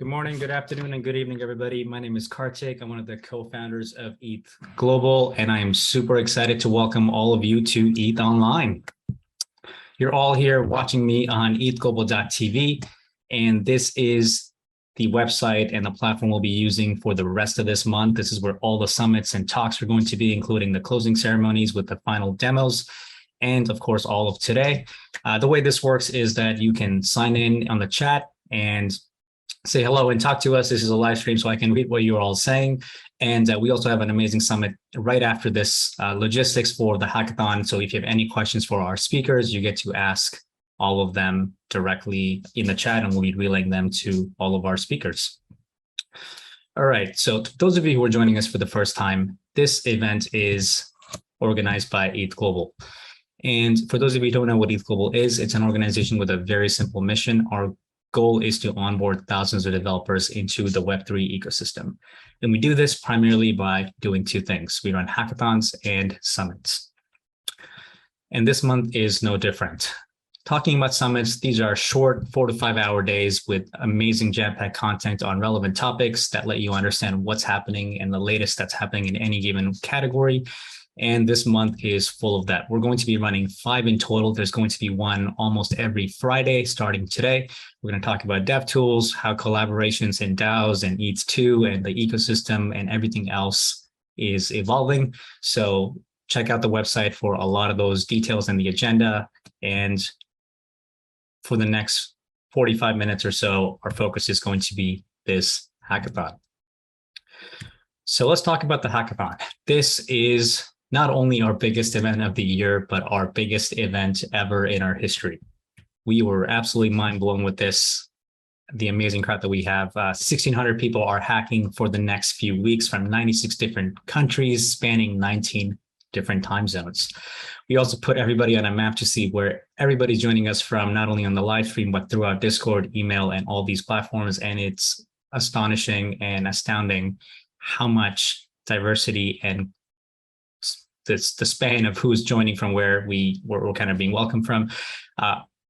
Good morning, good afternoon, and good evening, everybody. My name is Kartik. I'm one of the co-founders of ETH Global, and I am super excited to welcome all of you to ETHOnline. You're all here watching me on ethglobal.tv, and this is the website and the platform we'll be using for the rest of this month. This is where all the summits and talks are going to be, including the closing ceremonies with the final demos, and of course, all of today. The way this works is that you can sign in on the chat and say hello and talk to us. This is a live stream, so I can read what you're all saying. And we also have an amazing summit right after this, logistics for the hackathon. So if you have any questions for our speakers, you get to ask all of them directly in the chat, and we'll be relaying them to all of our speakers. All right, so those of you who are joining us for the first time, this event is organized by ETH Global. And for those of you who don't know what ETH Global is, it's an organization with a very simple mission. Our goal is to onboard thousands of developers into the Web3 ecosystem. And we do this primarily by doing two things. We run hackathons and summits. And this month is no different. Talking about summits, these are short 4 to 5 hour days with amazing jam-packed content on relevant topics that let you understand what's happening and the latest that's happening in any given category. And this month is full of that. We're going to be running 5 in total. There's going to be one almost every Friday starting today. We're going to talk about dev tools, how collaborations in DAOs and ETH2 and the ecosystem and everything else is evolving. So check out the website for a lot of those details and the agenda. And for the next 45 minutes or so, our focus is going to be this hackathon. So let's talk about the hackathon. This is not only our biggest event of the year, but our biggest event ever in our history. We were absolutely mind blown with this, the amazing crowd that we have. 1,600 people are hacking for the next few weeks from 96 different countries, spanning 19 different time zones. We also put everybody on a map to see where everybody's joining us from, not only on the live stream, but throughout Discord, email, and all these platforms. And it's astonishing and astounding how much diversity and the span of who's joining from where we're kind of being welcomed from.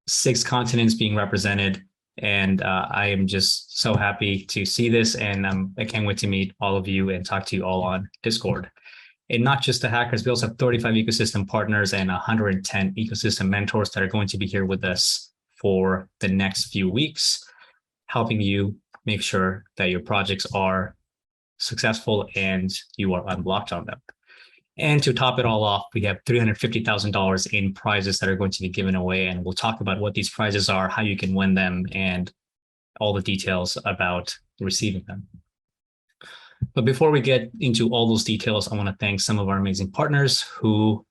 6 continents being represented. And I am just so happy to see this. And I can't wait to meet all of you and talk to you all on Discord. And not just the hackers, we also have 35 ecosystem partners and 110 ecosystem mentors that are going to be here with us for the next few weeks, helping you make sure that your projects are successful and you are unblocked on them. And to top it all off, we have $350,000 in prizes that are going to be given away. And we'll talk about what these prizes are, how you can win them, and all the details about receiving them. But before we get into all those details, I want to thank some of our amazing partners who,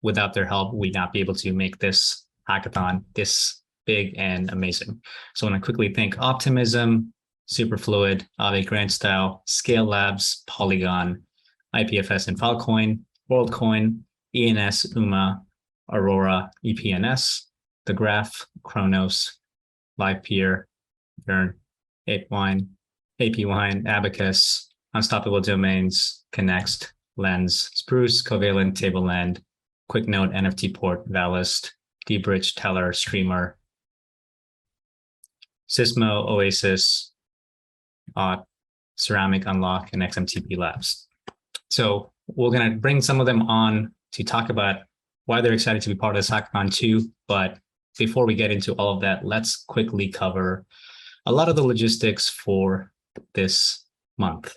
without their help, we'd not be able to make this hackathon this big and amazing. So I want to quickly thank Optimism, Superfluid, Aave Grandstyle, Scale Labs, Polygon, IPFS and Filecoin, WorldCoin, ENS, UMA, Aurora, EPNS, The Graph, Chronos, LivePeer, Earn, ApeWine, APWine, Abacus, Unstoppable Domains, Connext, Lens, Spruce, Covalent, Tableland, QuickNote, NFT Port, Valist, dBridge, Teller, Streamer, Sysmo, Oasis, Auth, Ceramic, Unlock, and XMTP Labs. So we're going to bring some of them on to talk about why they're excited to be part of this hackathon too. But before we get into all of that, let's quickly cover a lot of the logistics for this month.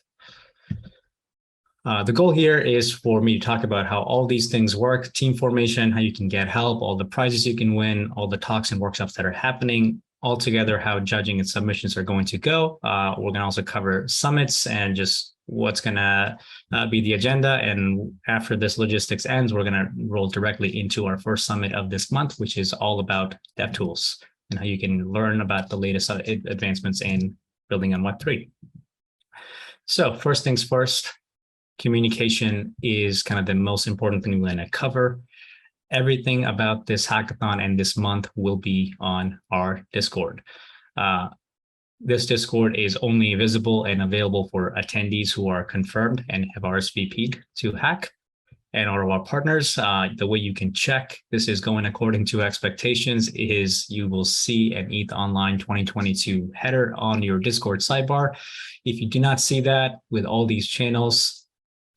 The goal here is for me to talk about how all these things work, team formation, how you can get help, all the prizes you can win, all the talks and workshops that are happening, altogether how judging and submissions are going to go. We're going to also cover summits and just what's going to be the agenda. And after this logistics ends, we're going to roll directly into our first summit of this month, which is all about DevTools and how you can learn about the latest advancements in building on Web3. So first things first, communication is kind of the most important thing we're going to cover. Everything about this hackathon and this month will be on our Discord. This Discord is only visible and available for attendees who are confirmed and have RSVP'd to hack. and all of our partners. The way you can check this is going according to expectations is you will see an ETHOnline 2022 header on your Discord sidebar. If you do not see that with all these channels,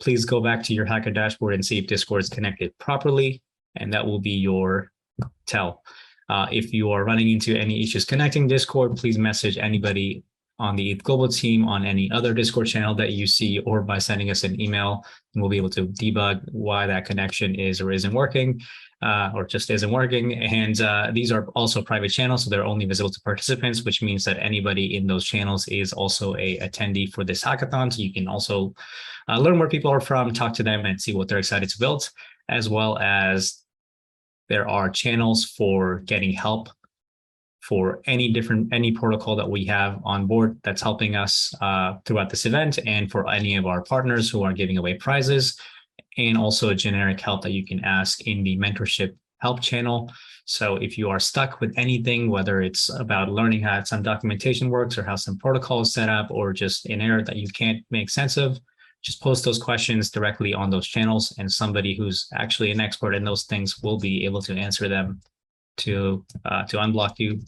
please go back to your Hacker dashboard and see if Discord is connected properly, and that will be your tell. If you are running into any issues connecting Discord, please message anybody on the ETH Global team on any other Discord channel that you see, or by sending us an email, and we'll be able to debug why that connection is or isn't working, or just isn't working. And these are also private channels, so they're only visible to participants, which means that anybody in those channels is also a attendee for this hackathon. So you can also learn where people are from, talk to them, and see what they're excited to build, as well as there are channels for getting help for any protocol that we have on board that's helping us throughout this event, and for any of our partners who are giving away prizes, and also generic help that you can ask in the mentorship help channel. So if you are stuck with anything, whether it's about learning how some documentation works or how some protocol is set up, or just an error that you can't make sense of, just post those questions directly on those channels, and somebody who's actually an expert in those things will be able to answer them to unblock you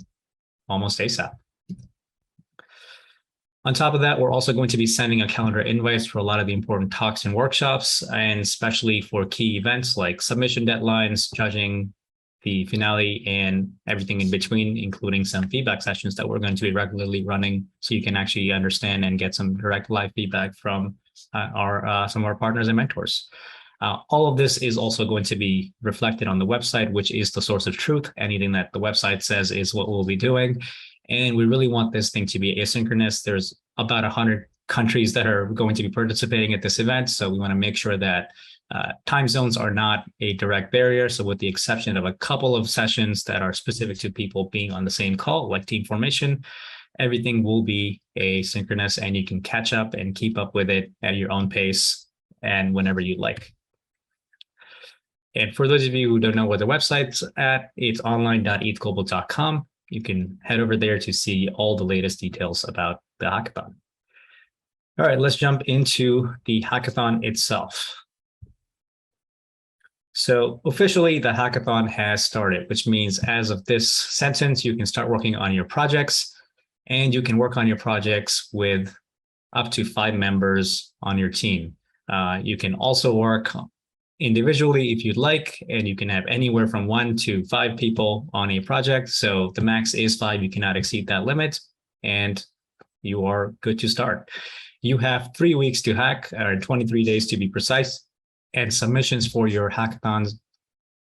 almost ASAP. On top of that, we're also going to be sending a calendar invites for a lot of the important talks and workshops, and especially for key events like submission deadlines, judging, the finale, and everything in between, including some feedback sessions that we're going to be regularly running, so you can actually understand and get some direct live feedback from some of our partners and mentors. All of this is also going to be reflected on the website, which is the source of truth. Anything that the website says is what we'll be doing. And we really want this thing to be asynchronous. There's about 100 countries that are going to be participating at this event. So we want to make sure that time zones are not a direct barrier. So with the exception of a couple of sessions that are specific to people being on the same call, like team formation, everything will be asynchronous, and you can catch up and keep up with it at your own pace and whenever you'd like. And for those of you who don't know where the website's at, it's online.ethglobal.com. You can head over there to see all the latest details about the hackathon. All right, let's jump into the hackathon itself. So officially, the hackathon has started, which means as of this sentence, you can start working on your projects, and you can work on your projects with up to 5 members on your team. You can also work individually if you'd like, and you can have anywhere from 1 to 5 people on a project. So the max is 5, you cannot exceed that limit, and you are good to start. You have 3 weeks to hack, or 23 days to be precise, and submissions for your hackathons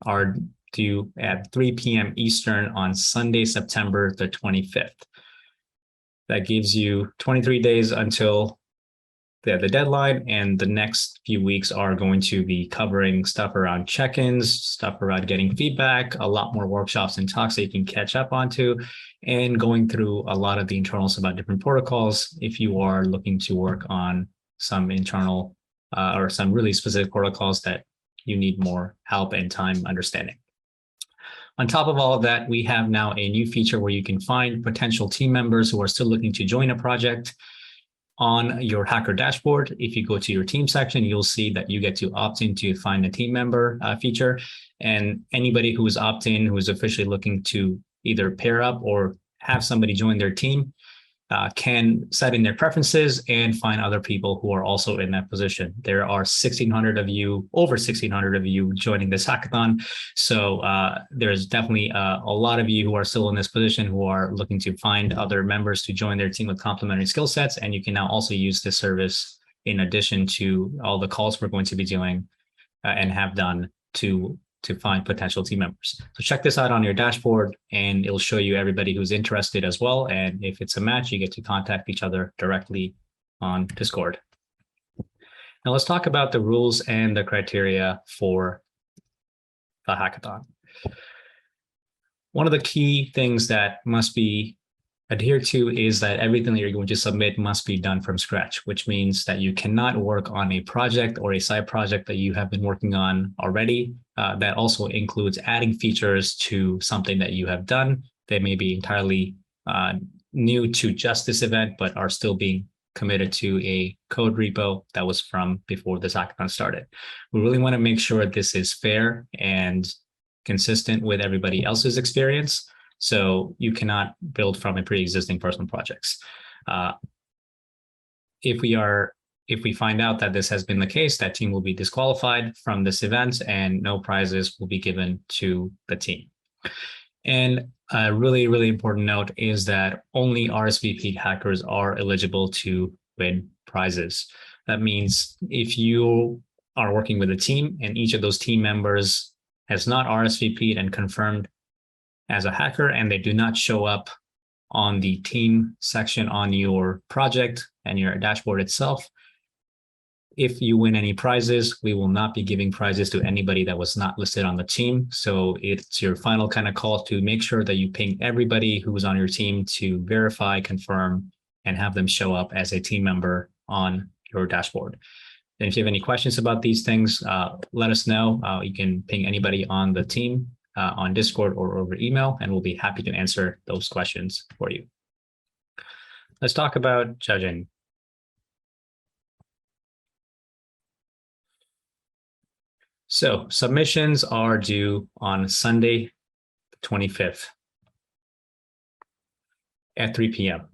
are due at 3 p.m. Eastern on Sunday, September the 25th. That gives you 23 days until the deadline, and the next few weeks are going to be covering stuff around check-ins, stuff around getting feedback, a lot more workshops and talks that you can catch up onto, and going through a lot of the internals about different protocols if you are looking to work on some internal or some really specific protocols that you need more help and time understanding. On top of all of that, we have now a new feature where you can find potential team members who are still looking to join a project on your Hacker dashboard. If you go to your team section, you'll see that you get to opt in to find a team member feature. And anybody who is opt-in, who is officially looking to either pair up or have somebody join their team, can set in their preferences and find other people who are also in that position. There are 1,600 of you, over 1,600 of you joining this hackathon. So there's definitely a lot of you who are still in this position who are looking to find other members to join their team with complementary skill sets. And you can now also use this service in addition to all the calls we're going to be doing and have done to find potential team members. So check this out on your dashboard, and it'll show you everybody who's interested as well. And if it's a match, you get to contact each other directly on Discord. Now let's talk about the rules and the criteria for the hackathon. One of the key things that must be adhered to is that everything that you're going to submit must be done from scratch, which means that you cannot work on a project or a side project that you have been working on already. That also includes adding features to something that you have done. They may be entirely new to just this event, but are still being committed to a code repo that was from before this hackathon started. We really want to make sure this is fair and consistent with everybody else's experience. So you cannot build from a pre-existing personal projects. If we find out that this has been the case, that team will be disqualified from this event and no prizes will be given to the team. And a really, really important note is that only RSVP hackers are eligible to win prizes. That means if you are working with a team and each of those team members has not RSVP'd and confirmed as a hacker, and they do not show up on the team section on your project and your dashboard itself, if you win any prizes, we will not be giving prizes to anybody that was not listed on the team. So it's your final kind of call to make sure that you ping everybody who was on your team to verify, confirm, and have them show up as a team member on your dashboard. And if you have any questions about these things, let us know. You can ping anybody on the team on Discord or over email, and we'll be happy to answer those questions for you. Let's talk about judging. So submissions are due on Sunday, the 25th at 3 p.m.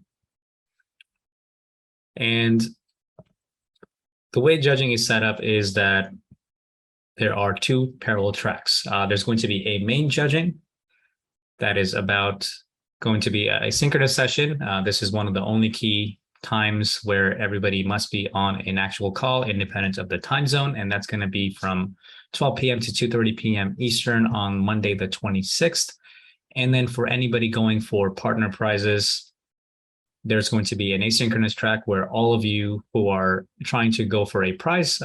And the way judging is set up is that there are two parallel tracks. There's going to be a main judging that is going to be a synchronous session. This is one of the only key times where everybody must be on an actual call independent of the time zone. And that's going to be from 12 p.m. to 2:30 p.m. Eastern on Monday, the 26th. And then for anybody going for partner prizes, there's going to be an asynchronous track where all of you who are trying to go for a prize,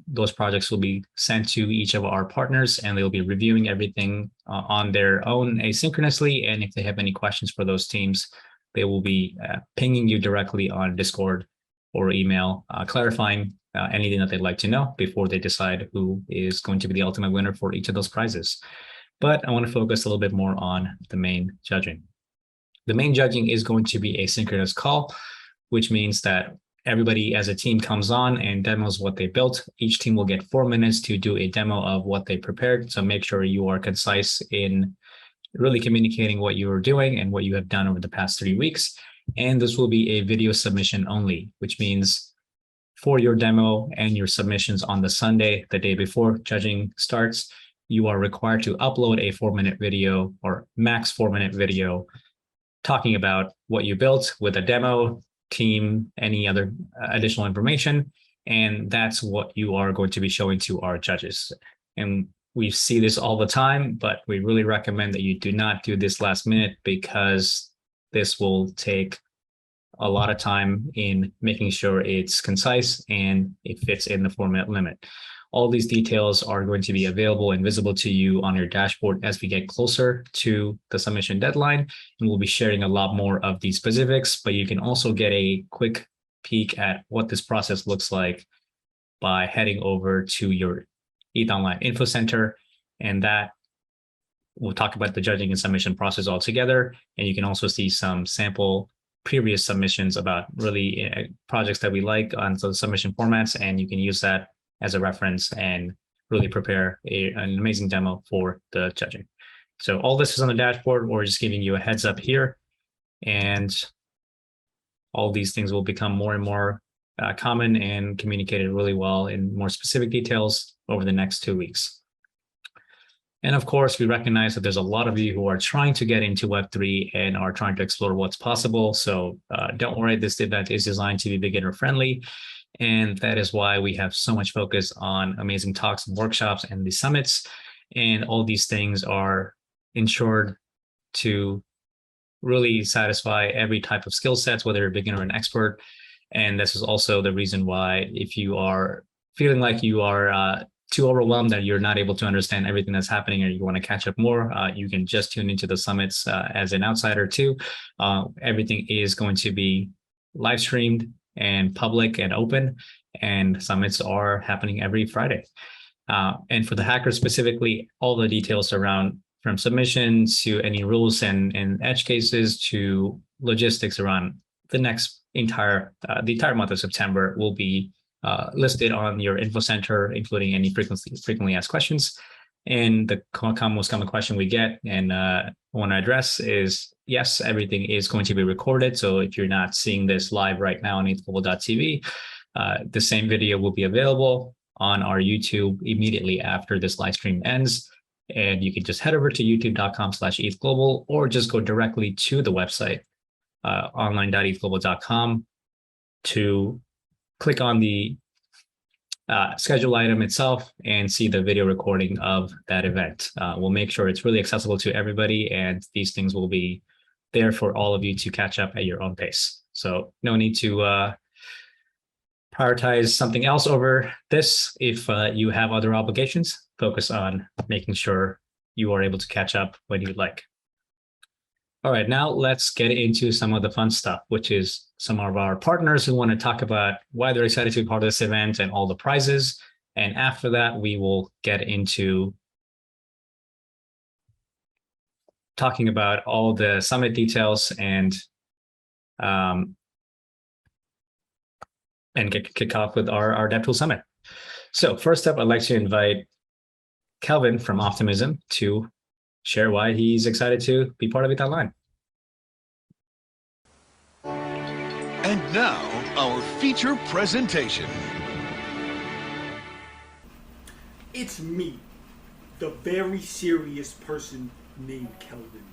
those projects will be sent to each of our partners and they'll be reviewing everything on their own asynchronously. And if they have any questions for those teams, they will be pinging you directly on Discord or email, clarifying anything that they'd like to know before they decide who is going to be the ultimate winner for each of those prizes. But I want to focus a little bit more on the main judging. The main judging is going to be a synchronous call, which means that everybody as a team comes on and demos what they built. Each team will get 4 minutes to do a demo of what they prepared. So make sure you are concise in really communicating what you are doing and what you have done over the past 3 weeks. And this will be a video submission only, which means for your demo and your submissions on the Sunday, the day before judging starts, you are required to upload a 4-minute video or max 4-minute video talking about what you built with a demo, team, any other additional information. And that's what you are going to be showing to our judges. And we see this all the time, but we really recommend that you do not do this last minute because this will take a lot of time in making sure it's concise and it fits in the 4-minute limit. All these details are going to be available and visible to you on your dashboard as we get closer to the submission deadline. And we'll be sharing a lot more of these specifics, but you can also get a quick peek at what this process looks like by heading over to your ETHOnline Info Center. And that we'll talk about the judging and submission process all together. And you can also see some sample previous submissions about really projects that we like on the submission formats. And you can use that as a reference and really prepare an amazing demo for the judging. So all this is on the dashboard. We're just giving you a heads up here. And all these things will become more and more common and communicated really well in more specific details over the next 2 weeks. And of course, we recognize that there's a lot of you who are trying to get into Web3 and are trying to explore what's possible. So don't worry, this event is designed to be beginner friendly. And that is why we have so much focus on amazing talks and workshops and the summits. And all these things are ensured to really satisfy every type of skill sets, whether you're a beginner or an expert. And this is also the reason why if you are feeling like you are too overwhelmed that you're not able to understand everything that's happening or you want to catch up more, you can just tune into the summits as an outsider too. Everything is going to be live streamed and public and open, and summits are happening every Friday. And for the hackers specifically, all the details around from submissions to any rules and edge cases to logistics around the entire month of September will be listed on your info center, including any frequently asked questions. And the most common question we get and want to address is, yes, everything is going to be recorded. So if you're not seeing this live right now on ETHglobal.tv, the same video will be available on our YouTube immediately after this live stream ends. And you can just head over to youtube.com/ETHglobal or just go directly to the website, online.ethglobal.com, to click on the schedule item itself and see the video recording of that event. We'll make sure it's really accessible to everybody, and these things will be there for all of you to catch up at your own pace. So no need to prioritize something else over this. If you have other obligations, focus on making sure you are able to catch up when you'd like. All right, now let's get into some of the fun stuff, which is some of our partners who want to talk about why they're excited to be part of this event and all the prizes. And after that, we will get into talking about all the summit details and kick off with our DevTools Summit. So first up, I'd like to invite Kelvin from Optimism to share why he's excited to be part of ETHOnline. And now, our feature presentation. It's me, the very serious person named Kelvin.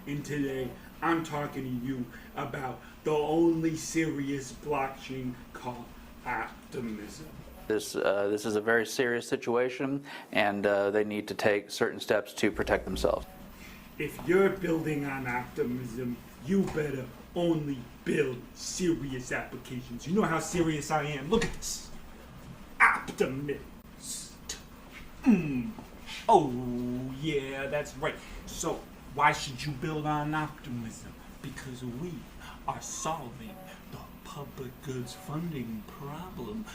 And today, I'm talking to you about the only serious blockchain called Optimism. This is a very serious situation, and they need to take certain steps to protect themselves. If you're building on Optimism, you better only build serious applications. You know how serious I am. Look at this. Optimist. Oh, yeah, that's right. So, why should you build on Optimism? Because we are solving the public goods funding problem.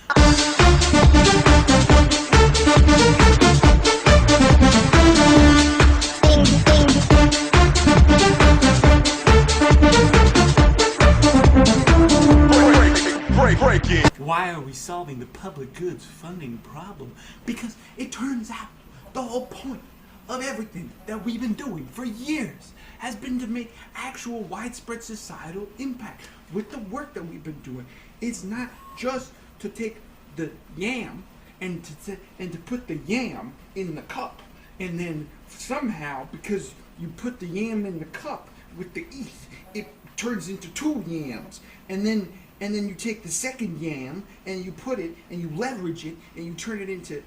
Why are we solving the public goods funding problem? Because it turns out the whole point of everything that we've been doing for years has been to make actual widespread societal impact. With the work that we've been doing, it's not just to take the yam and to put the yam in the cup, and then somehow, because you put the yam in the cup with the ETH, it turns into 2 yams, and then you take the second yam and you put it and you leverage it and you turn it into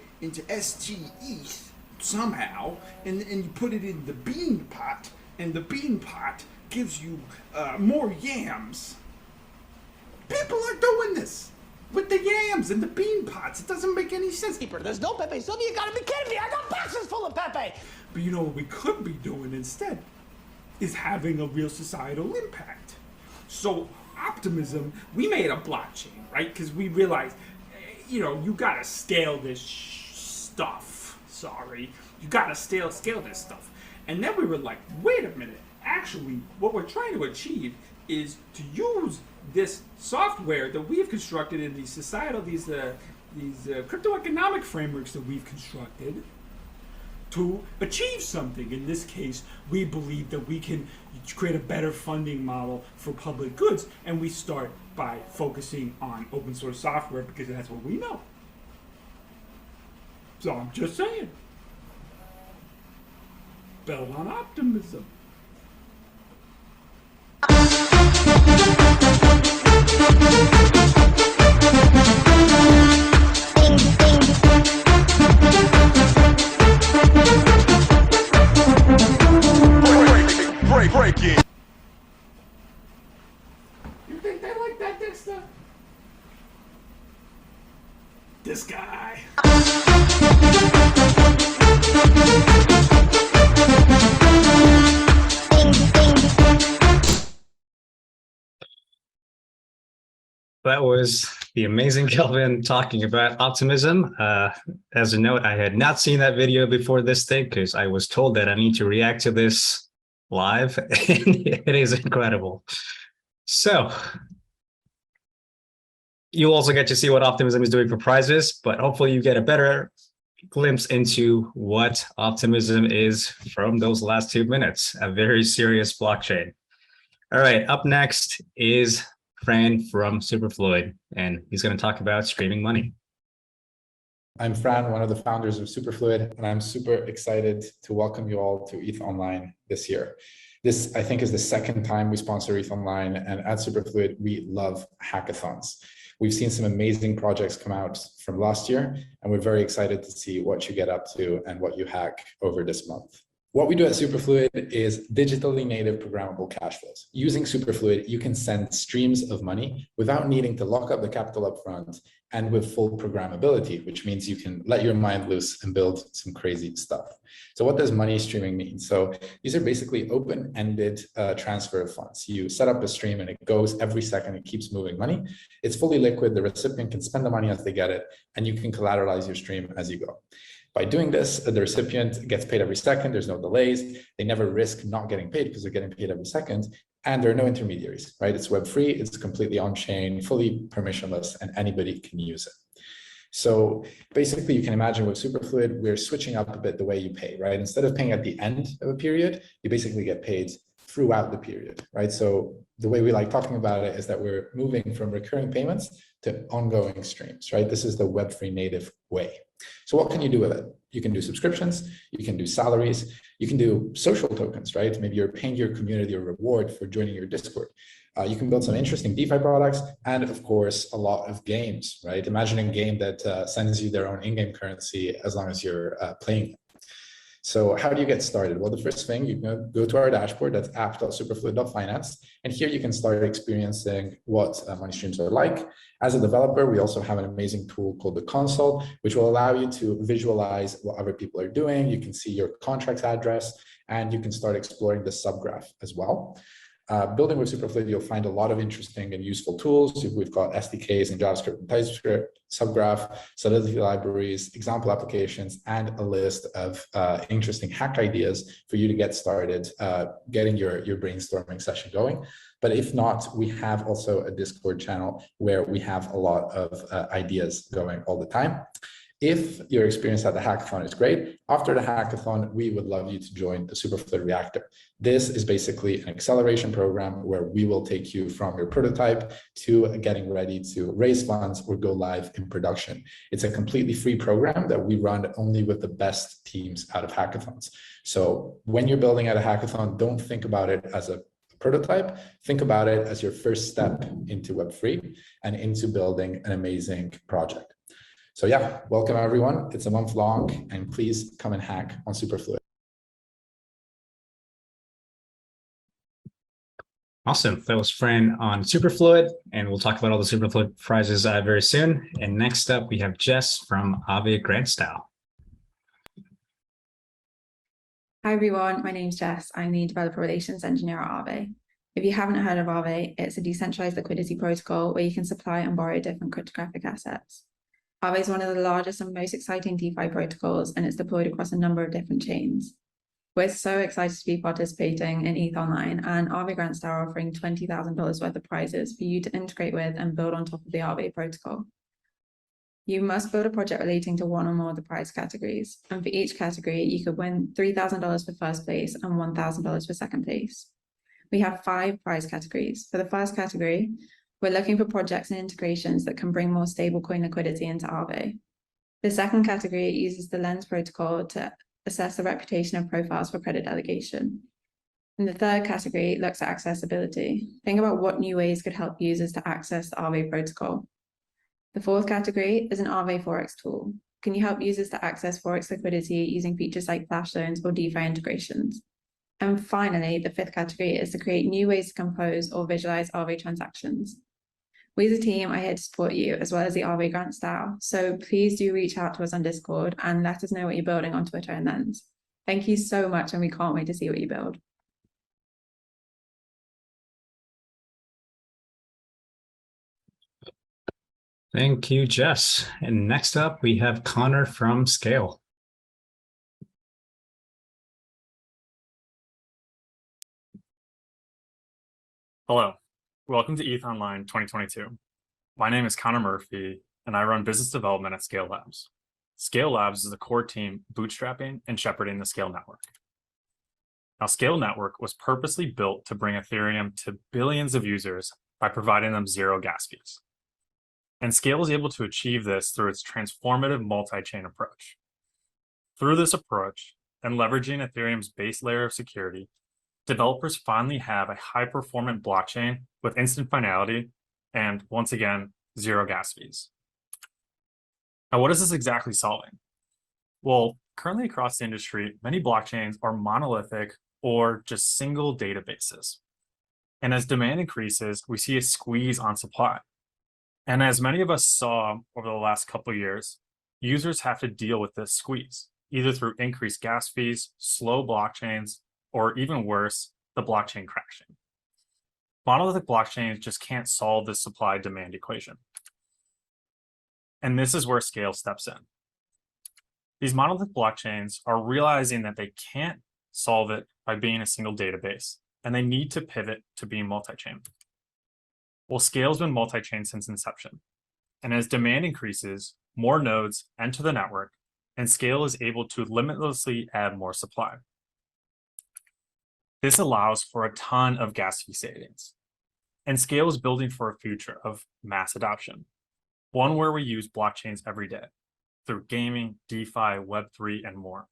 ST ETH somehow, and you put it in the bean pot, and the bean pot gives you more yams. People are doing this with the yams and the bean pots. It doesn't make any sense. There's no Pepe Sylvia, you gotta be kidding me! I got boxes full of Pepe! But you know what we could be doing instead is having a real societal impact. So Optimism, we made a blockchain, right? Because we realized, you gotta scale this stuff. Sorry, you gotta scale this stuff. And then we were like, wait a minute. Actually, what we're trying to achieve is to use this software that we've constructed in these societal, these crypto-economic frameworks that we've constructed to achieve something. In this case, we believe that we can create a better funding model for public goods, and we start by focusing on open source software because that's what we know. So I'm just saying, build on Optimism. Breaking. You think they like that, Dexter? This guy. That was the amazing Kelvin talking about Optimism. As a note, I had not seen that video before this thing because I was told that I need to react to this live, and it is incredible. So you'll also get to see what Optimism is doing for prizes, but hopefully you get a better glimpse into what Optimism is from those last 2 minutes, a very serious blockchain. All right, up next is Fran from Superfluid, and he's going to talk about streaming money. I'm Fran, one of the founders of Superfluid, and I'm super excited to welcome you all to ETHOnline this year. This, I think, is the second time we sponsor ETHOnline, and at Superfluid, we love hackathons. We've seen some amazing projects come out from last year, and we're very excited to see what you get up to and what you hack over this month. What we do at Superfluid is digitally native programmable cash flows. Using Superfluid, you can send streams of money without needing to lock up the capital up front and with full programmability, which means you can let your mind loose and build some crazy stuff. So what does money streaming mean? So these are basically open-ended transfer of funds. You set up a stream and it goes every second, it keeps moving money. It's fully liquid, the recipient can spend the money as they get it, and you can collateralize your stream as you go. By doing this, the recipient gets paid every second, there's no delays, they never risk not getting paid because they're getting paid every second, and there are no intermediaries, right? It's web-free, it's completely on-chain, fully permissionless, and anybody can use it. So basically, you can imagine with Superfluid, we're switching up a bit the way you pay, right? Instead of paying at the end of a period, you basically get paid throughout the period, right? So the way we like talking about it is that we're moving from recurring payments to ongoing streams, right? This is the web-free native way. So what can you do with it? You can do subscriptions, you can do salaries, you can do social tokens, right? Maybe you're paying your community a reward for joining your Discord. You can build some interesting DeFi products, and of course, a lot of games, right? Imagine a game that sends you their own in-game currency as long as you're playing it. So how do you get started? Well, the first thing, you can go to our dashboard, that's app.superfluid.finance, and here you can start experiencing what money streams are like. As a developer, we also have an amazing tool called the console, which will allow you to visualize what other people are doing. You can see your contract address, and you can start exploring the subgraph as well. Building with Superfluid, you'll find a lot of interesting and useful tools. We've got SDKs in JavaScript and TypeScript, subgraph, Solidity libraries, example applications, and a list of interesting hack ideas for you to get started, getting your brainstorming session going. But if not, we have also a Discord channel where we have a lot of ideas going all the time. If your experience at the hackathon is great, after the hackathon, we would love you to join the Superfluid Reactor. This is basically an acceleration program where we will take you from your prototype to getting ready to raise funds or go live in production. It's a completely free program that we run only with the best teams out of hackathons. So when you're building at a hackathon, don't think about it as a prototype, think about it as your first step into Web3 and into building an amazing project. So yeah, welcome everyone. It's a month long, and please come and hack on Superfluid. Awesome. That was Fran on Superfluid, and we'll talk about all the Superfluid prizes very soon. And next up, we have Jess from Aave Grant Style. Hi everyone, my name's Jess. I'm the Developer Relations Engineer at Aave. If you haven't heard of Aave, it's a decentralized liquidity protocol where you can supply and borrow different cryptographic assets. Aave is one of the largest and most exciting DeFi protocols, and it's deployed across a number of different chains. We're so excited to be participating in ETHOnline, and Aave Grant Style are offering $20,000 worth of prizes for you to integrate with and build on top of the Aave protocol. You must build a project relating to one or more of the prize categories, and for each category, you could win $3,000 for first place and $1,000 for second place. We have 5 prize categories. For the first category, we're looking for projects and integrations that can bring more stablecoin liquidity into Aave. The second category uses the Lens protocol to assess the reputation of profiles for credit delegation. And the third category looks at accessibility. Think about what new ways could help users to access the Aave protocol. The fourth category is an Aave Forex tool. Can you help users to access Forex liquidity using features like flash loans or DeFi integrations? And finally, the fifth category is to create new ways to compose or visualize Aave transactions. We as a team are here to support you, as well as the Aave Grant Style. So please do reach out to us on Discord and let us know what you're building on Twitter and Lens. Thank you so much, and we can't wait to see what you build. Thank you, Jess. And next up, we have Connor from Scale. Hello, welcome to ETHOnline 2022. My name is Connor Murphy, and I run business development at Scale Labs. Scale Labs is the core team bootstrapping and shepherding the Scale network. Now, Scale Network was purposely built to bring Ethereum to billions of users by providing them zero gas fees. And Scale is able to achieve this through its transformative multi-chain approach. Through this approach, and leveraging Ethereum's base layer of security, developers finally have a high-performant blockchain with instant finality and, once again, zero gas fees. Now, what is this exactly solving? Well, currently across the industry, many blockchains are monolithic or just single databases. And as demand increases, we see a squeeze on supply. And as many of us saw over the last couple of years, users have to deal with this squeeze, either through increased gas fees, slow blockchains, or even worse, the blockchain crashing. Monolithic blockchains just can't solve this supply-demand equation. And this is where Scale steps in. These monolithic blockchains are realizing that they can't solve it by being a single database, and they need to pivot to being multi-chain. Well, Scale's been multi-chain since inception. And as demand increases, more nodes enter the network, and Scale is able to limitlessly add more supply. This allows for a ton of gas fee savings. And Scale is building for a future of mass adoption, one where we use blockchains every day through gaming, DeFi, Web3, and more.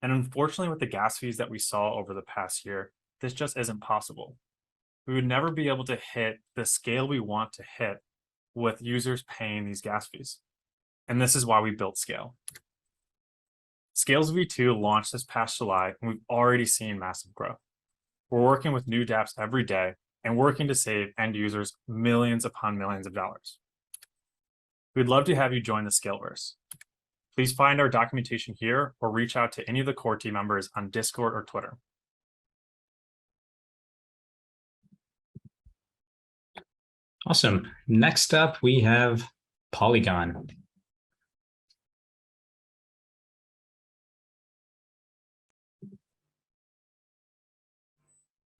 And unfortunately, with the gas fees that we saw over the past year, this just isn't possible. We would never be able to hit the scale we want to hit with users paying these gas fees. And this is why we built Scale. Scale's V2 launched this past July, and we've already seen massive growth. We're working with new dApps every day and working to save end users millions upon millions of dollars. We'd love to have you join the Scaleverse. Please find our documentation here or reach out to any of the core team members on Discord or Twitter. Awesome. Next up, we have Polygon.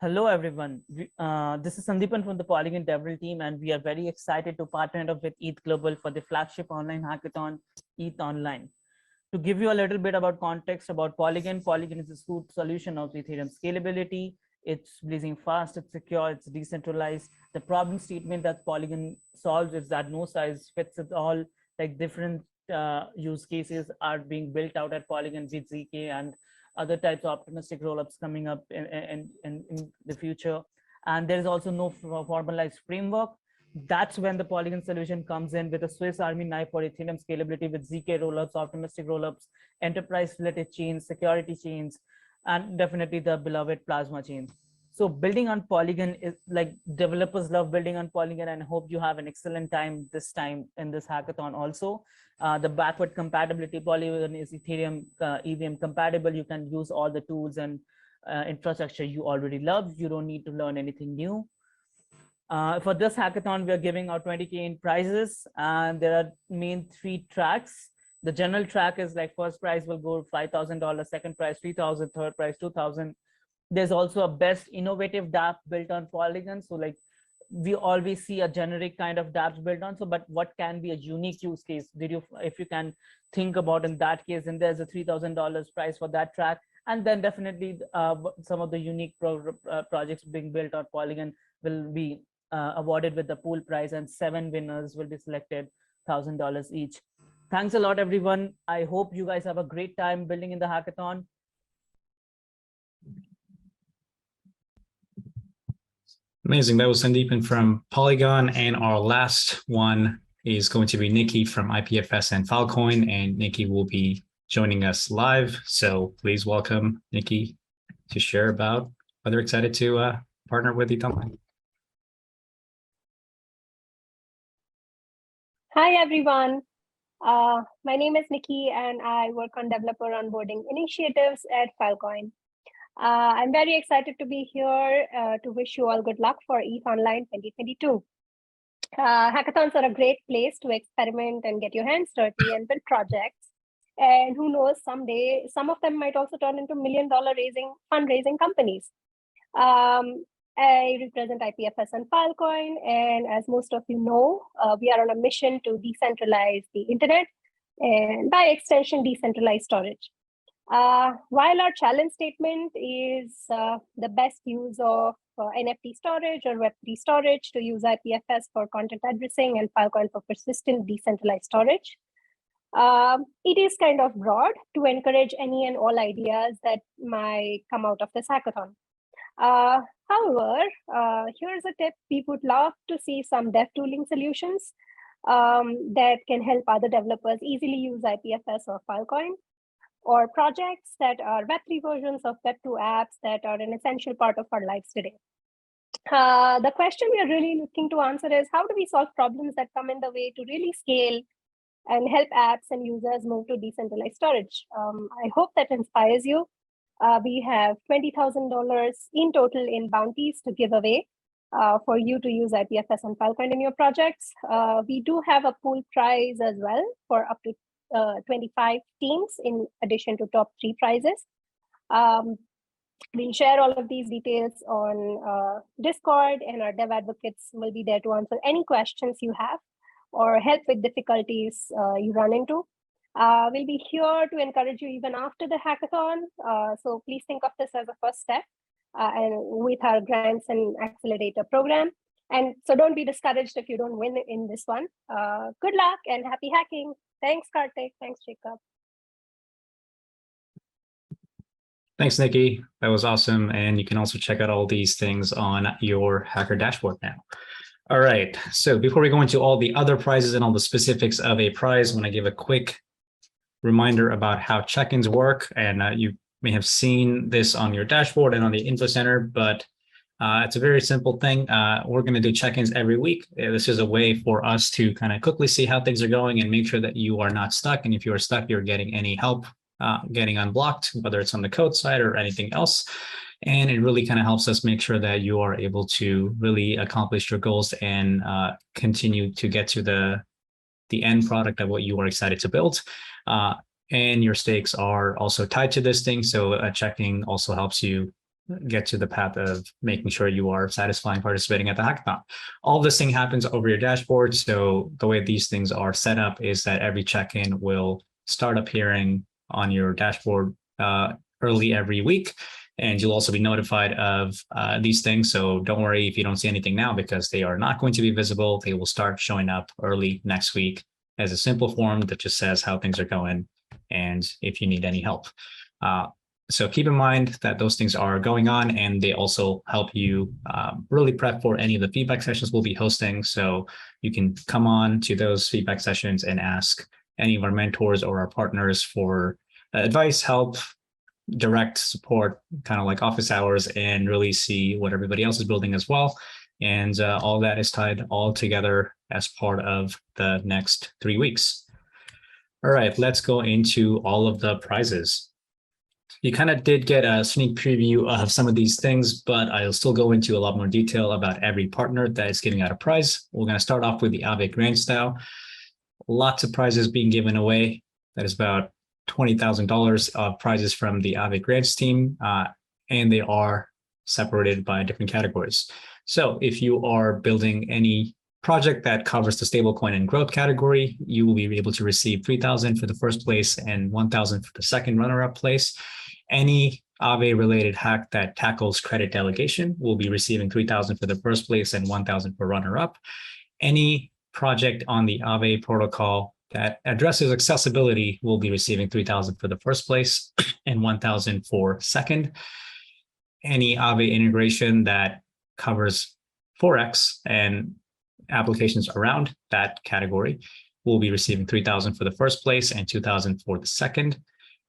Hello, everyone. This is Sandeepan from the Polygon Development team, and we are very excited to partner up with ETH Global for the flagship online hackathon, ETHOnline. To give you a little bit about context about Polygon, Polygon is a solution of Ethereum scalability. It's blazing fast, it's secure, it's decentralized. The problem statement that Polygon solves is that no size fits it all, like different use cases are being built out at Polygon with ZK and other types of optimistic rollups coming up in the future. And there is also no formalized framework. That's when the Polygon solution comes in with a Swiss Army knife for Ethereum scalability with ZK rollups, optimistic rollups, enterprise-related chains, security chains, and definitely the beloved Plasma chain. So building on Polygon is like developers love building on Polygon, and I hope you have an excellent time in this hackathon also. The backward compatibility, Polygon is Ethereum EVM compatible. You can use all the tools and infrastructure you already love. You don't need to learn anything new. For this hackathon, we are giving out 20K in prizes, and there are main 3 tracks. The general track is like first prize will go $5,000, second prize $3,000, third prize $2,000. There's also a best innovative dApp built on Polygon. So like we always see a generic kind of dApps built on. So, but what can be a unique use case? If you can think about in that case, then there's a $3,000 prize for that track. And then definitely some of the unique projects being built on Polygon will be awarded with the pool prize, and 7 winners will be selected, $1,000 each. Thanks a lot, everyone. I hope you guys have a great time building in the hackathon. Amazing. That was Sandeepan from Polygon. And our last one is going to be Nikki from IPFS and Filecoin. And Nikki will be joining us live. So please welcome Nikki to share about why they're excited to partner with ETHOnline. Hi, everyone. My name is Nikki, and I work on developer onboarding initiatives at Filecoin. I'm very excited to be here to wish you all good luck for ETHOnline 2022. Hackathons are a great place to experiment and get your hands dirty and build projects. And who knows, someday, some of them might also turn into $1 million fundraising companies. I represent IPFS and Filecoin, and as most of you know, we are on a mission to decentralize the internet and by extension, decentralize storage. While our challenge statement is the best use of NFT storage or Web3 storage to use IPFS for content addressing and Filecoin for persistent decentralized storage, it is kind of broad to encourage any and all ideas that might come out of this hackathon. However, here's a tip. We would love to see some dev tooling solutions that can help other developers easily use IPFS or Filecoin, or projects that are Web3 versions of Web2 apps that are an essential part of our lives today. The question we are really looking to answer is, how do we solve problems that come in the way to really scale and help apps and users move to decentralized storage? I hope that inspires you. We have $20,000 in total in bounties to give away for you to use IPFS and Filecoin in your projects. We do have a pool prize as well for up to 25 teams in addition to top 3 prizes. We'll share all of these details on Discord, and our dev advocates will be there to answer any questions you have or help with difficulties you run into. We'll be here to encourage you even after the hackathon. So please think of this as a first step and with our grants and accelerator program. And so don't be discouraged if you don't win in this one. Good luck and happy hacking. Thanks, Kartik. Thanks, Jacob. Thanks, Nikki. That was awesome. And you can also check out all these things on your hacker dashboard now. All right. So before we go into all the other prizes and all the specifics of a prize, I want to give a quick reminder about how check-ins work. And you may have seen this on your dashboard and on the info center, but it's a very simple thing. We're going to do check-ins every week. This is a way for us to kind of quickly see how things are going and make sure that you are not stuck. And if you are stuck, you're getting any help getting unblocked, whether it's on the code side or anything else. And it really kind of helps us make sure that you are able to really accomplish your goals and continue to get to the end product of what you are excited to build. And your stakes are also tied to this thing. So checking also helps you get to the path of making sure you are satisfying participating at the hackathon. All this thing happens over your dashboard. So the way these things are set up is that every check-in will start appearing on your dashboard early every week. And you'll also be notified of these things. So don't worry if you don't see anything now, because they are not going to be visible. They will start showing up early next week as a simple form that just says how things are going and if you need any help. So keep in mind that those things are going on, and they also help you really prep for any of the feedback sessions we'll be hosting. So you can come on to those feedback sessions and ask any of our mentors or our partners for advice, help, direct support, kind of like office hours, and really see what everybody else is building as well. And all that is tied all together as part of the next 3 weeks. All right, let's go into all of the prizes. You kind of did get a sneak preview of some of these things, but I'll still go into a lot more detail about every partner that is giving out a prize. We're going to start off with the Aave Grand Style. Lots of prizes being given away. That is about $20,000 of prizes from the Aave Grants team, and they are separated by different categories. So if you are building any project that covers the stablecoin and growth category, you will be able to receive $3,000 for the first place and $1,000 for the second runner-up place. Any Aave related hack that tackles credit delegation will be receiving $3,000 for the first place and $1,000 for runner-up. Any project on the Aave protocol that addresses accessibility will be receiving $3,000 for the first place and $1,000 for second. Any Aave integration that covers Forex and applications around that category will be receiving $3,000 for the first place and $2,000 for the second.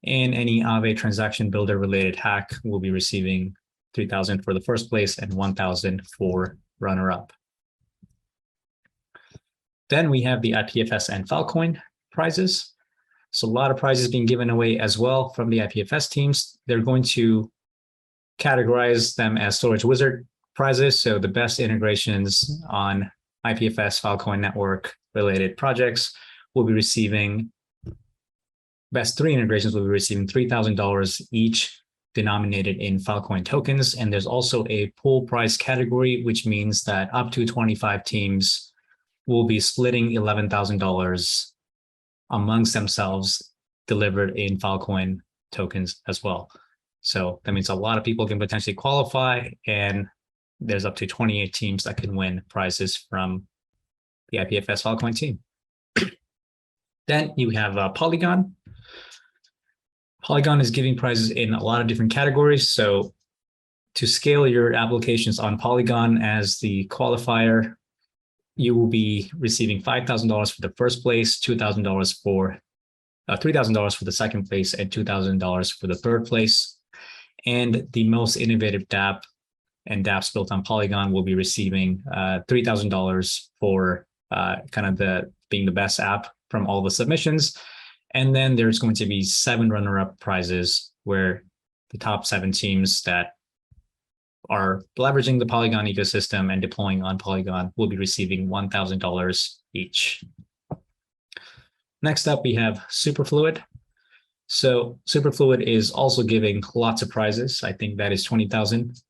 And any Aave transaction builder related hack will be receiving $3,000 for the first place and $1,000 for runner-up. Then we have the IPFS and Filecoin prizes. So a lot of prizes being given away as well from the IPFS teams. They're going to categorize them as Storage Wizard prizes. So the best integrations on IPFS Filecoin network related projects will be receiving, best 3 integrations will be receiving $3,000 each denominated in Filecoin tokens. And there's also a pool price category, which means that up to 25 teams will be splitting $11,000 amongst themselves, delivered in Filecoin tokens as well. So that means a lot of people can potentially qualify, and there's up to 28 teams that can win prizes from the IPFS Filecoin team. Then you have Polygon. Polygon is giving prizes in a lot of different categories. So to scale your applications on Polygon as the qualifier, you will be receiving $5,000 for the first place, $2,000 for $3,000 for the second place, and $2,000 for the third place. And the most innovative dApp and dApps built on Polygon will be receiving $3,000 for kind of being the best app from all the submissions. And then there's going to be 7 runner-up prizes, where the top 7 teams that are leveraging the Polygon ecosystem and deploying on Polygon will be receiving $1,000 each. Next up, we have Superfluid. So Superfluid is also giving lots of prizes. I think that is 20,000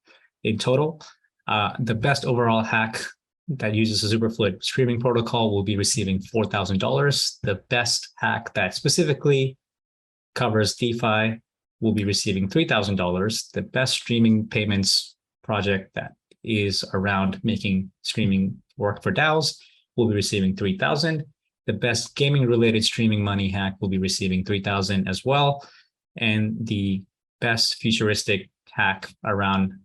in total. The best overall hack that uses the Superfluid streaming protocol will be receiving $4,000. The best hack that specifically covers DeFi will be receiving $3,000. The best streaming payments project that is around making streaming work for DAOs will be receiving $3,000. The best gaming related streaming money hack will be receiving $3,000 as well. And the best futuristic hack around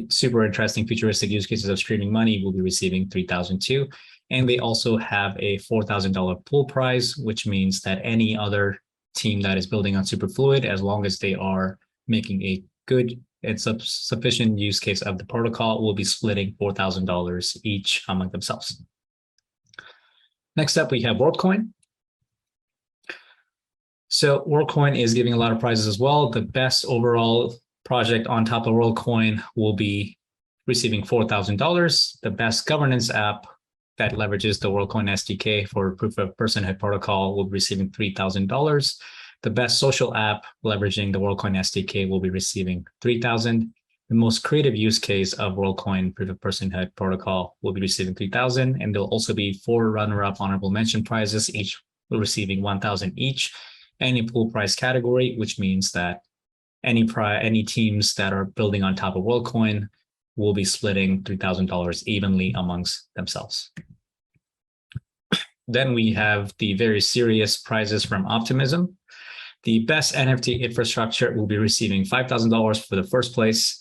super interesting futuristic use cases of streaming money will be receiving $3,000 too. And they also have a $4,000 pool prize, which means that any other team that is building on Superfluid, as long as they are making a good and sufficient use case of the protocol, will be splitting $4,000 each among themselves. Next up, we have WorldCoin. So WorldCoin is giving a lot of prizes as well. The best overall project on top of WorldCoin will be receiving $4,000. The best governance app that leverages the WorldCoin SDK for proof of personhood protocol will be receiving $3,000. The best social app leveraging the WorldCoin SDK will be receiving $3,000. The most creative use case of WorldCoin proof of personhood protocol will be receiving $3,000. And there'll also be 4 runner-up honorable mention prizes, each receiving $1,000 each, and a pool prize category, which means that any teams that are building on top of WorldCoin will be splitting $3,000 evenly amongst themselves. Then we have the very serious prizes from Optimism. The best NFT infrastructure will be receiving $5,000 for the first place,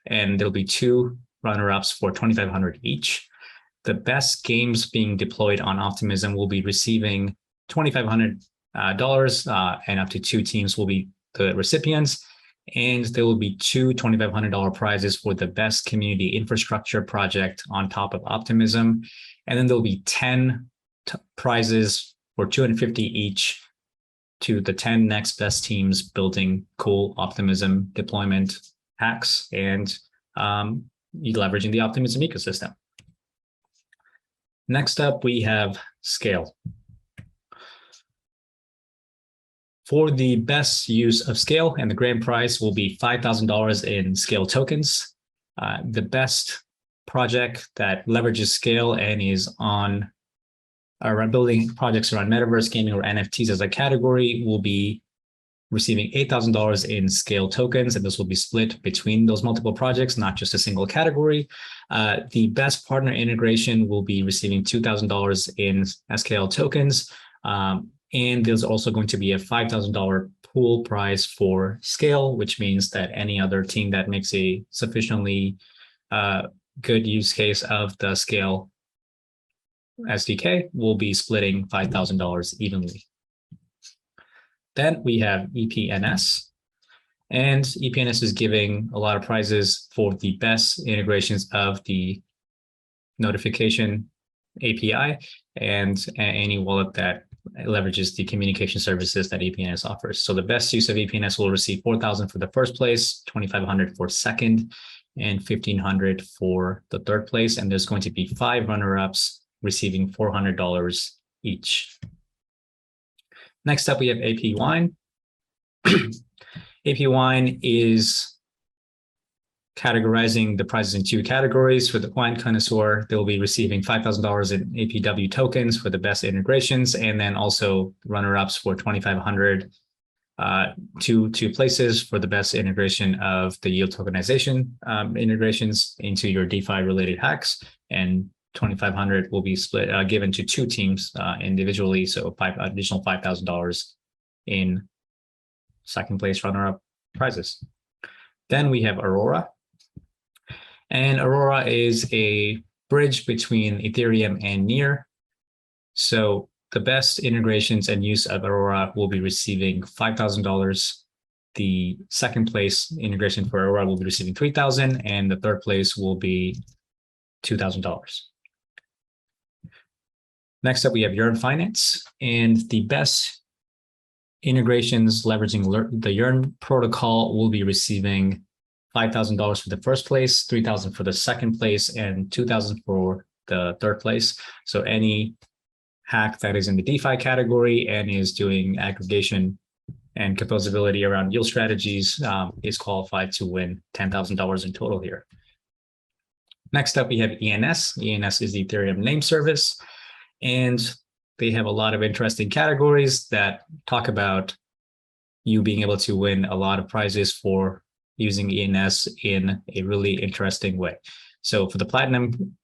and there'll be 2 runner-ups for $2,500 each. The best games being deployed on Optimism will be receiving $2,500, and up to 2 teams will be the recipients. And there will be 2 $2,500 prizes for the best community infrastructure project on top of Optimism. And then there'll be 10 prizes for $250 each to the 10 next best teams building cool Optimism deployment hacks and leveraging the Optimism ecosystem. Next up, we have Scale. For the best use of Scale, and the grand prize will be $5,000 in Scale tokens. The best project that leverages Scale and is on around building projects around metaverse gaming or NFTs as a category will be receiving $8,000 in Scale tokens, and this will be split between those multiple projects, not just a single category. The best partner integration will be receiving $2,000 in SKL tokens. And there's also going to be a $5,000 pool prize for Scale, which means that any other team that makes a sufficiently good use case of the Scale SDK will be splitting $5,000 evenly. Then we have EPNS, and EPNS is giving a lot of prizes for the best integrations of the notification API and any wallet that leverages the communication services that EPNS offers. So the best use of EPNS will receive $4,000 for the first place, $2,500 for second, and $1,500 for the third place. And there's going to be 5 runner-ups receiving $400 each. Next up, we have AP Wine. AP is categorizing the prizes in 2 categories. For the wine connoisseur, they'll be receiving $5,000 in APW tokens for the best integrations, and then also runner-ups for $2,500, two places for the best integration of the yield tokenization integrations into your DeFi related hacks, and $2,500 will be split given to 2 teams individually, so additional $5,000 in second place runner-up prizes. Then we have Aurora. And Aurora is a bridge between Ethereum and Near. So the best integrations and use of Aurora will be receiving $5,000. The second place integration for Aurora will be receiving $3,000, and the third place will be $2,000. Next up, we have Yearn Finance, and the best integrations leveraging the Yearn protocol will be receiving $5,000 for the first place, $3,000 for the second place, and $2,000 for the third place. So any hack that is in the DeFi category and is doing aggregation and composability around yield strategies is qualified to win $10,000 in total here. Next up, we have ENS. ENS is the Ethereum name service, and they have a lot of interesting categories that talk about you being able to win a lot of prizes for using ENS in a really interesting way. So for the platinum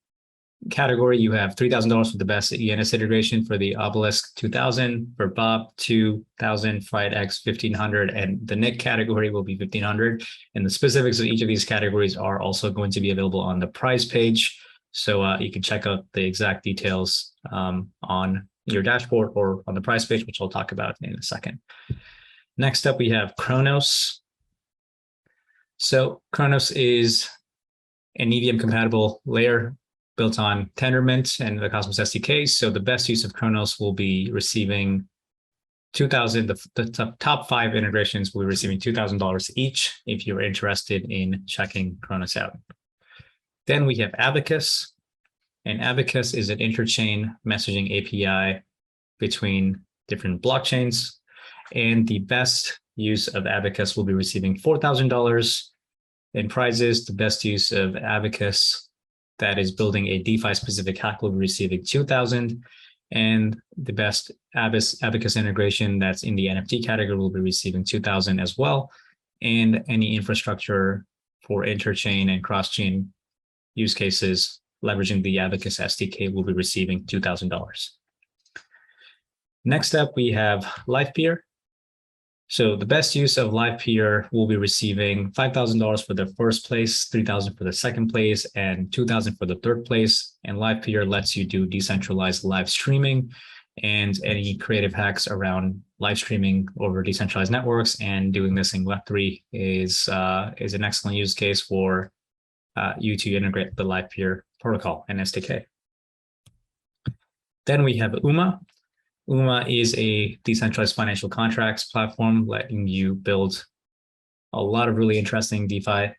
category, you have $3,000 for the best ENS integration for the Obelisk 2000, for Bob 2000, Fried X 1500, and the Nick category will be 1500. And the specifics of each of these categories are also going to be available on the prize page. So you can check out the exact details on your dashboard or on the prize page, which I'll talk about in a second. Next up, we have Kronos. So Kronos is an EVM compatible layer built on Tendermint and the Cosmos SDK. So the best use of Kronos will be receiving $2,000. The top 5 integrations will be receiving $2,000 each if you're interested in checking Kronos out. Then we have Abacus, and Abacus is an interchain messaging API between different blockchains. And the best use of Abacus will be receiving $4,000 in prizes. The best use of Abacus that is building a DeFi specific hack will be receiving $2,000. And the best Abacus integration that's in the NFT category will be receiving $2,000 as well. And any infrastructure for interchain and cross-chain use cases leveraging the Abacus SDK will be receiving $2,000. Next up, we have LivePeer. So the best use of LivePeer will be receiving $5,000 for the first place, $3,000 for the second place, and $2,000 for the third place. And LivePeer lets you do decentralized live streaming and any creative hacks around live streaming over decentralized networks. And doing this in Web3 is an excellent use case for you to integrate the LivePeer protocol and SDK. Then we have UMA. UMA is a decentralized financial contracts platform letting you build a lot of really interesting DeFi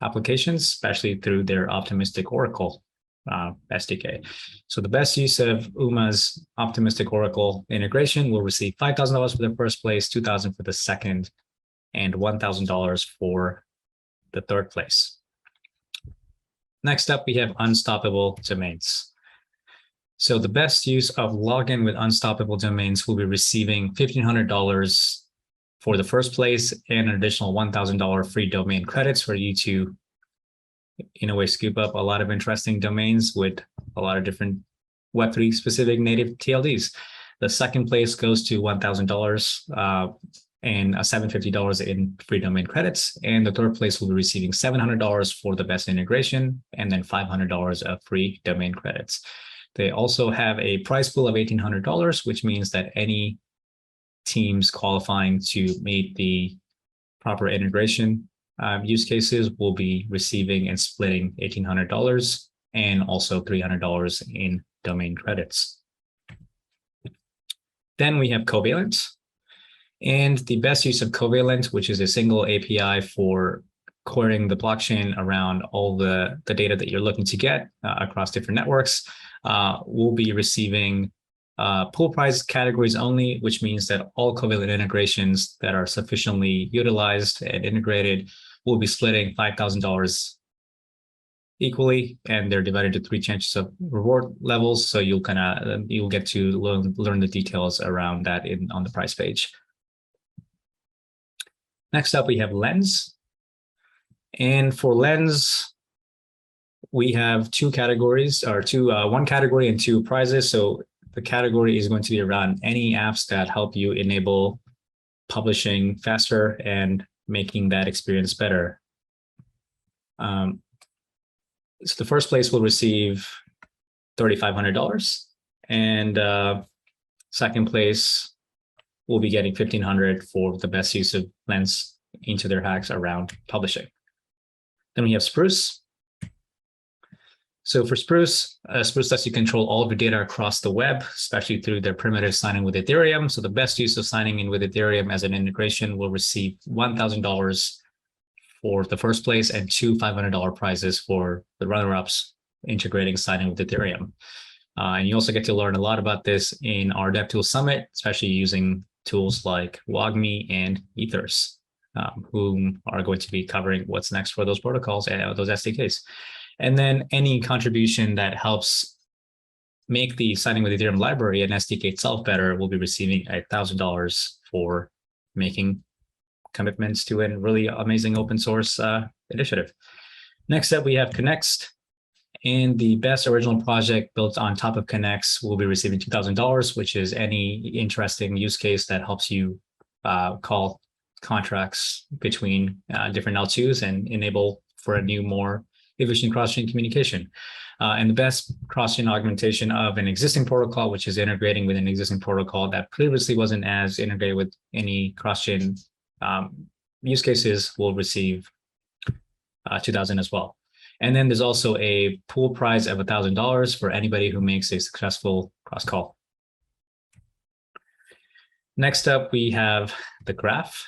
applications, especially through their optimistic Oracle SDK. So the best use of UMA's optimistic Oracle integration will receive $5,000 for the first place, $2,000 for the second, and $1,000 for the third place. Next up, we have Unstoppable Domains. So the best use of login with Unstoppable Domains will be receiving $1,500 for the first place and an additional $1,000 free domain credits for you to, in a way, scoop up a lot of interesting domains with a lot of different Web3 specific native TLDs. The second place goes to $1,000 and $750 in free domain credits. And the third place will be receiving $700 for the best integration and then $500 of free domain credits. They also have a prize pool of $1,800, which means that any teams qualifying to meet the proper integration use cases will be receiving and splitting $1,800 and also $300 in domain credits. Then we have Covalent. And the best use of Covalent, which is a single API for querying the blockchain around all the data that you're looking to get across different networks, will be receiving Pool price categories only, which means that all covalent integrations that are sufficiently utilized and integrated will be splitting $5,000 equally, and they're divided into 3 chances of reward levels. So you'll get to learn the details around that on the price page. Next up, we have Lens. And for Lens, we have 2 categories, or one category and 2 prizes. So the category is going to be around any apps that help you enable publishing faster and making that experience better. So the first place will receive $3,500, and second place will be getting $1,500 for the best use of Lens into their hacks around publishing. Then we have Spruce. So for Spruce, Spruce lets you control all of your data across the web, especially through their primitive signing with Ethereum. So the best use of signing in with Ethereum as an integration will receive $1,000 for the first place and 2 $500 prizes for the runner-ups integrating signing with Ethereum. And you also get to learn a lot about this in our DevTools Summit, especially using tools like WogMe and Ethers, whom are going to be covering what's next for those protocols and those SDKs. And then any contribution that helps make the signing with Ethereum library and SDK itself better will be receiving $1,000 for making commitments to a really amazing open source initiative. Next up, we have Connext. And the best original project built on top of Connext will be receiving $2,000, which is any interesting use case that helps you call contracts between different L2s and enable for a new, more efficient cross-chain communication. And the best cross-chain augmentation of an existing protocol, which is integrating with an existing protocol that previously wasn't as integrated with any cross-chain use cases, will receive $2,000 as well. And then there's also a pool prize of $1,000 for anybody who makes a successful cross-call. Next up, we have the Graph.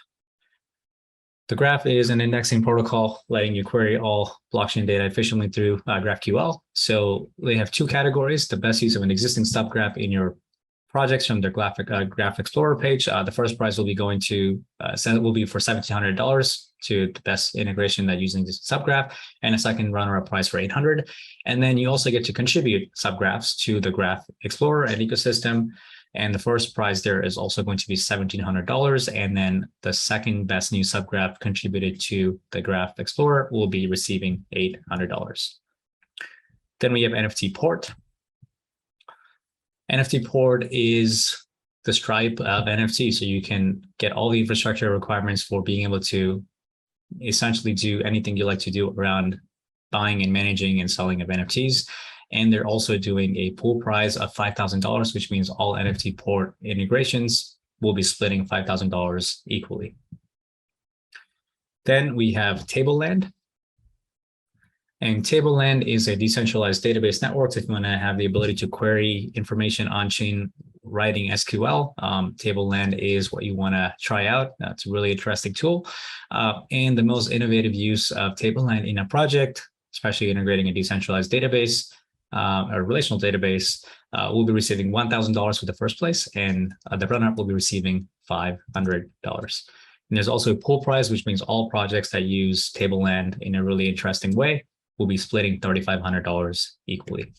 The Graph is an indexing protocol letting you query all blockchain data efficiently through GraphQL. So they have 2 categories: the best use of an existing subgraph in your projects from their Graph Explorer page. The first prize will be going to will be for $1,700 to the best integration that using this subgraph, and a second runner-up prize for $800. And then you also get to contribute subgraphs to the Graph Explorer and ecosystem. And the first prize there is also going to be $1,700. And then the second best new subgraph contributed to the Graph Explorer will be receiving $800. Then we have NFT Port. NFT Port is the Stripe of NFT. So you can get all the infrastructure requirements for being able to essentially do anything you like to do around buying and managing and selling of NFTs. And they're also doing a pool prize of $5,000, which means all NFT Port integrations will be splitting $5,000 equally. Then we have Tableland. And Tableland is a decentralized database network. So if you want to have the ability to query information on-chain writing SQL, Tableland is what you want to try out. That's a really interesting tool. And the most innovative use of Tableland in a project, especially integrating a decentralized database, a relational database, will be receiving $1,000 for the first place, and the runner-up will be receiving $500. And there's also a pool prize, which means all projects that use Tableland in a really interesting way will be splitting $3,500 equally.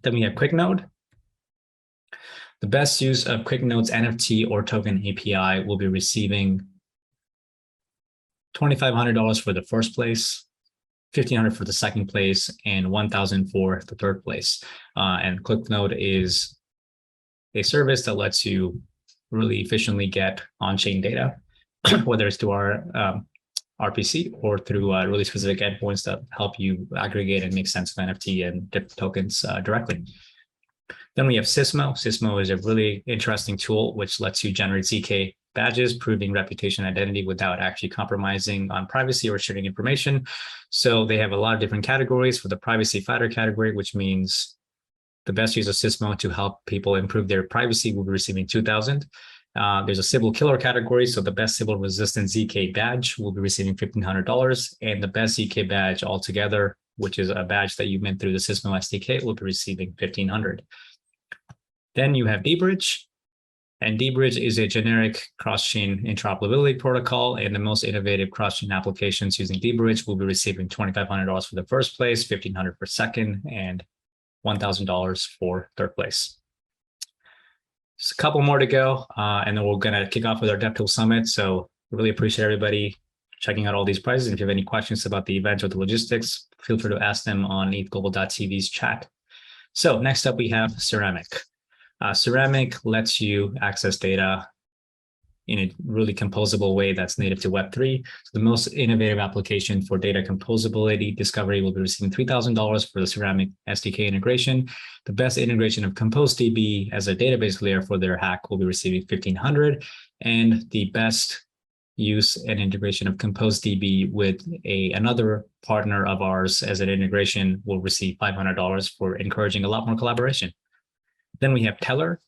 Then we have QuickNode. The best use of QuickNode's NFT or token API will be receiving $2,500 for the first place, $1,500 for the second place, and $1,000 for the third place. And QuickNode is a service that lets you really efficiently get on-chain data, whether it's through our RPC or through really specific endpoints that help you aggregate and make sense of NFT and different tokens directly. Then we have Sysmo. Sysmo is a really interesting tool which lets you generate ZK badges, proving reputation identity without actually compromising on privacy or sharing information. So they have a lot of different categories. For the privacy fighter category, which means the best use of Sysmo to help people improve their privacy, will be receiving $2,000. There's a Sybil killer category. So the best Sybil resistant ZK badge will be receiving $1,500. And the best ZK badge altogether, which is a badge that you mint through the Sysmo SDK, will be receiving $1,500. Then you have dBridge, and dBridge is a generic cross-chain interoperability protocol, and the most innovative cross-chain applications using dBridge will be receiving $2,500 for the first place, $1,500 for second, and $1,000 for third place. Just a couple more to go, and then we're going to kick off with our DevTools Summit. So really appreciate everybody checking out all these prizes. If you have any questions about the event or the logistics, feel free to ask them on ethglobal.tv's chat. So next up, we have Ceramic. Ceramic lets you access data in a really composable way that's native to Web3. So the most innovative application for data composability discovery will be receiving $3,000 for the Ceramic SDK integration. The best integration of ComposeDB as a database layer for their hack will be receiving $1,500. And the best use and integration of ComposeDB with another partner of ours as an integration will receive $500 for encouraging a lot more collaboration. Then we have Teller.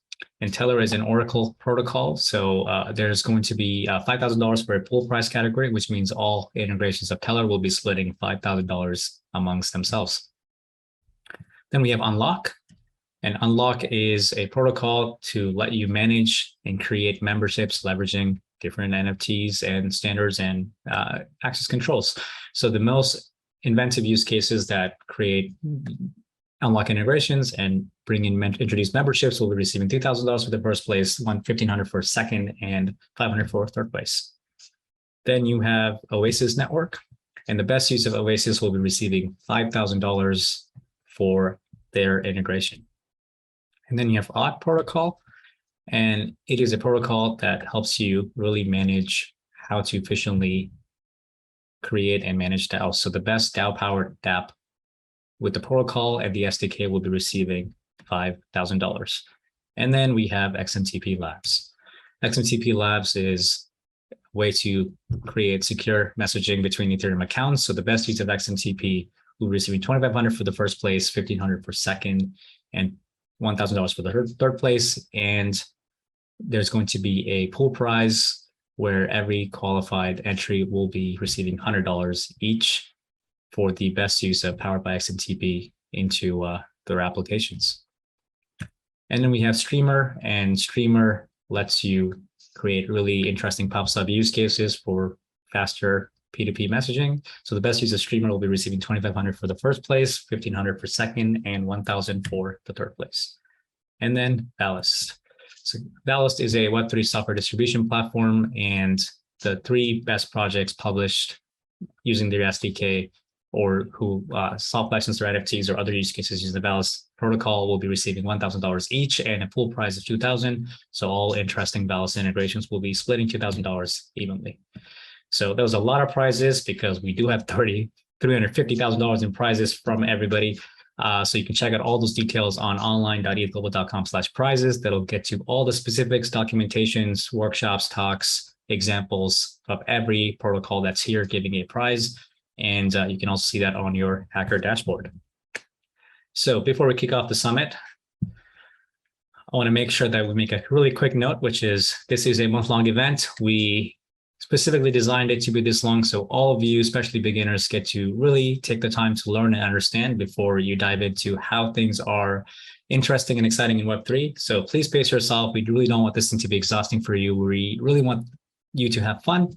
And Teller is an Oracle protocol. So there's going to be $5,000 for a pool price category, which means all integrations of Teller will be splitting $5,000 amongst themselves. Then we have Unlock. And Unlock is a protocol to let you manage and create memberships leveraging different NFTs and standards and access controls. So the most inventive use cases that create Unlock integrations and introduce memberships will be receiving $2,000 for the first place, $1,500 for second, and $500 for third place. Then you have Oasis Network, and the best use of Oasis will be receiving $5,000 for their integration. And then you have Odd Protocol, and it is a protocol that helps you really manage how to efficiently create and manage DAOs. So the best DAO-powered dApp with the protocol and the SDK will be receiving $5,000. And then we have XMTP Labs. XMTP Labs is a way to create secure messaging between Ethereum accounts. So the best use of XMTP will be receiving $2,500 for the first place, $1,500 for second, and $1,000 for the third place. And there's going to be a pool prize where every qualified entry will be receiving $100 each for the best use of Powered by XMTP into their applications. And then we have Streamer, and Streamer lets you create really interesting pub/sub use cases for faster P2P messaging. So the best use of Streamer will be receiving $2,500 for the first place, $1,500 for second, and $1,000 for the third place. And then Ballast. So Ballast is a Web3 software distribution platform, and the three best projects published using their SDK or who soft license their NFTs or other use cases using the Ballast protocol will be receiving $1,000 each and a pool prize of $2,000. So all interesting Ballast integrations will be splitting $2,000 evenly. So there was a lot of prizes because we do have $350,000 in prizes from everybody. So you can check out all those details on online.ethglobal.com/prizes. That'll get you all the specifics, documentations, workshops, talks, examples of every protocol that's here giving a prize. And you can also see that on your hacker dashboard. So before we kick off the summit, I want to make sure that we make a really quick note, which is this is a month-long event. We specifically designed it to be this long, so all of you, especially beginners, get to really take the time to learn and understand before you dive into how things are interesting and exciting in Web3. So please pace yourself. We really don't want this thing to be exhausting for you. We really want you to have fun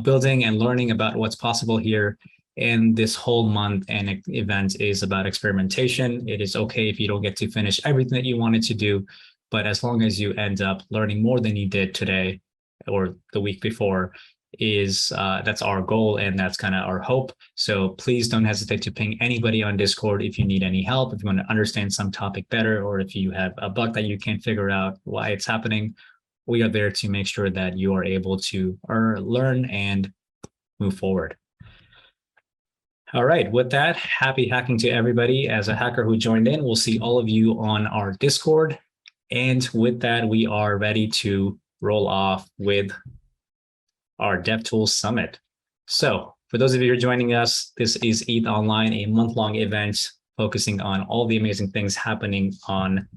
building and learning about what's possible here. And this whole month and event is about experimentation. It is okay if you don't get to finish everything that you wanted to do, but as long as you end up learning more than you did today or the week before, that's our goal, and that's kind of our hope. So please don't hesitate to ping anybody on Discord if you need any help, if you want to understand some topic better, or if you have a bug that you can't figure out why it's happening. We are there to make sure that you are able to learn and move forward. All right, with that, happy hacking to everybody. As a hacker who joined in, we'll see all of you on our Discord. And with that, we are ready to roll off with our DevTools Summit. So for those of you who are joining us, this is ETHOnline, a month-long event focusing on all the amazing things happening on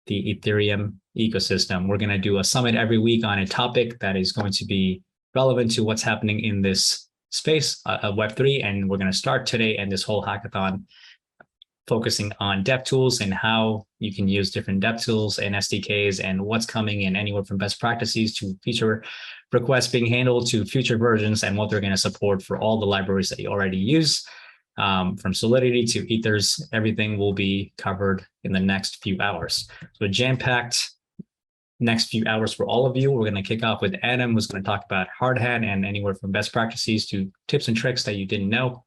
the Ethereum ecosystem. We're going to do a summit every week on a topic that is going to be relevant to what's happening in this space of Web3. And we're going to start today and this whole hackathon focusing on dev tools and how you can use different dev tools and SDKs and what's coming in, anywhere from best practices to feature requests being handled to future versions and what they're going to support for all the libraries that you already use. From Solidity to Ethers, everything will be covered in the next few hours. So a jam-packed next few hours for all of you. We're going to kick off with Adam, who's going to talk about hard hat and anywhere from best practices to tips and tricks that you didn't know.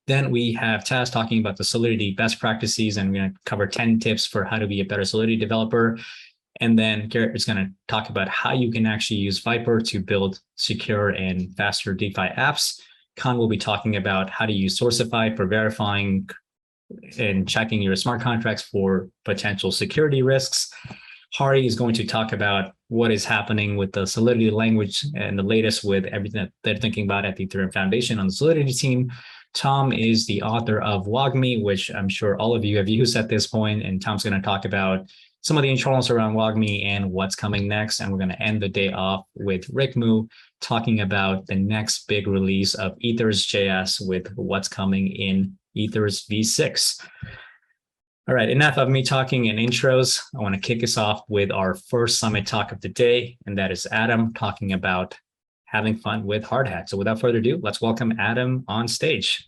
Then we have Taz talking about the Solidity best practices, and we're going to cover 10 tips for how to be a better Solidity developer. And then Garrett is going to talk about how you can actually use Viper to build secure and faster DeFi apps. Khan will be talking about how to use Sourcify for verifying and checking your smart contracts for potential security risks. Hari is going to talk about what is happening with the Solidity language and the latest with everything that they're thinking about at the Ethereum Foundation on the Solidity team. Tom is the author of WAGMI, which I'm sure all of you have used at this point, and Tom's going to talk about some of the internals around WAGMI and what's coming next. And we're going to end the day off with Rick Moo talking about the next big release of Ethers.js with what's coming in Ethers v6. All right, enough of me talking and intros. I want to kick us off with our first summit talk of the day, and that is Adam talking about having fun with hard hat. So without further ado, let's welcome Adam on stage.